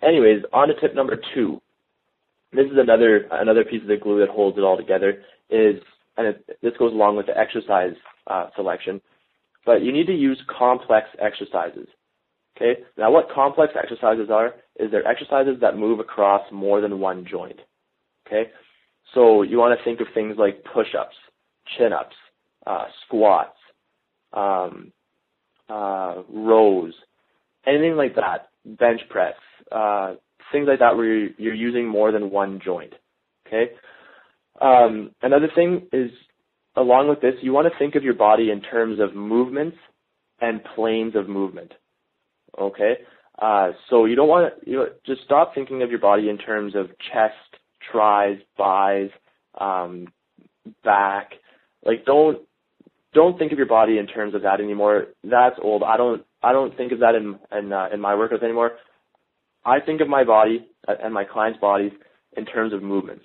anyways, on to tip number 2. This is another piece of the glue that holds it all together, this goes along with the exercise selection, but you need to use complex exercises. Okay? Now what complex exercises are is they're exercises that move across more than one joint. Okay? So you want to think of things like push-ups, chin-ups, squats, rows, anything like that, bench press, things like that where you're using more than one joint. Okay? Another thing is, along with this, you want to think of your body in terms of movements and planes of movement. Okay? So you don't want to, just stop thinking of your body in terms of chest, tries, thighs, back. Like, don't think of your body in terms of that anymore. That's old. I don't think of that in my workouts anymore. I think of my body and my clients' bodies in terms of movements.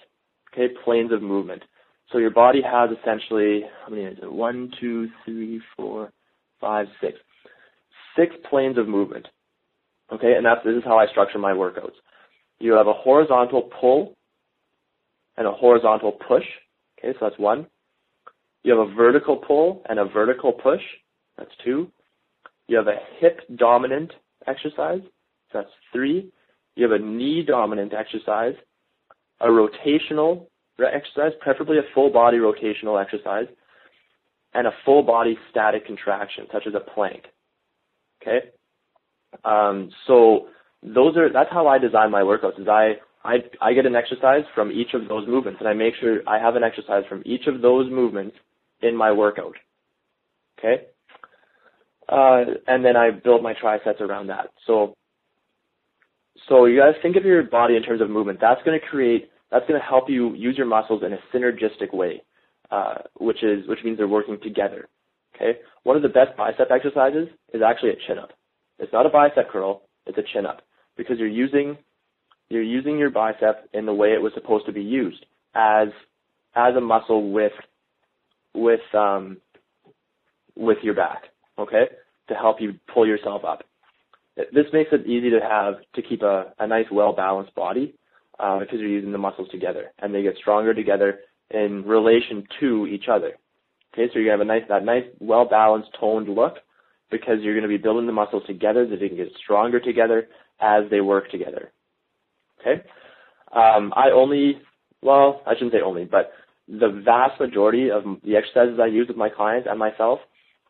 Okay, planes of movement. So your body has essentially, how many is it? 1, 2, 3, 4, 5, 6. 6 planes of movement. Okay, and this is how I structure my workouts. You have a horizontal pull and a horizontal push. Okay, so that's 1. You have a vertical pull and a vertical push. That's 2. You have a hip dominant exercise. So that's 3. You have a knee dominant exercise, a rotational exercise, preferably a full body rotational exercise, and a full body static contraction, such as a plank. Okay? So that's how I design my workouts, is I get an exercise from each of those movements, and I make sure I have an exercise from each of those movements in my workout. Okay? And then I build my triceps around that. So you got to think of your body in terms of movement. That's going to help you use your muscles in a synergistic way, which means they're working together. Okay? One of the best bicep exercises is actually a chin-up. It's not a bicep curl, it's a chin-up, because you're using your bicep in the way it was supposed to be used, as a muscle with your back, okay, to help you pull yourself up. This makes it easy to keep a nice, well-balanced body, because you're using the muscles together, and they get stronger together in relation to each other. Okay, so you're going to have that nice, well-balanced, toned look, because you're going to be building the muscles together so they can get stronger together as they work together. Okay? I shouldn't say only, but the vast majority of the exercises I use with my clients and myself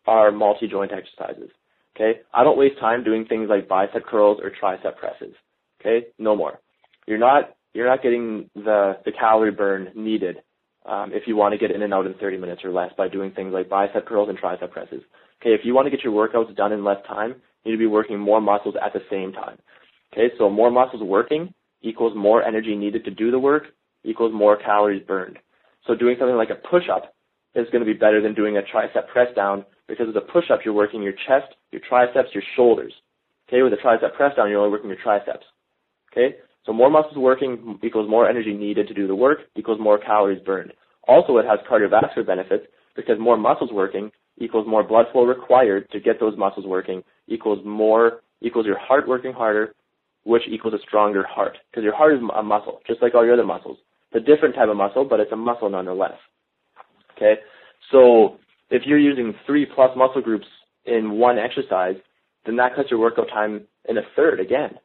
are multi-joint exercises. Okay? I don't waste time doing things like bicep curls or tricep presses. Okay? No more. You're not getting the calorie burn needed if you want to get in and out in 30 minutes or less by doing things like bicep curls and tricep presses. Okay? If you want to get your workouts done in less time, you need to be working more muscles at the same time. Okay? So more muscles working equals more energy needed to do the work equals more calories burned. So doing something like a push-up is going to be better than doing a tricep press down, because with a push-up you're working your chest, your triceps, your shoulders. Okay, with a tricep press down you're only working your triceps. Okay, so more muscles working equals more energy needed to do the work equals more calories burned. Also, it has cardiovascular benefits, because more muscles working equals more blood flow required to get those muscles working equals your heart working harder, which equals a stronger heart, because your heart is a muscle, just like all your other muscles. It's a different type of muscle, but it's a muscle nonetheless. Okay, so if you're using 3+ muscle groups in one exercise, then that cuts your workout time in a third again.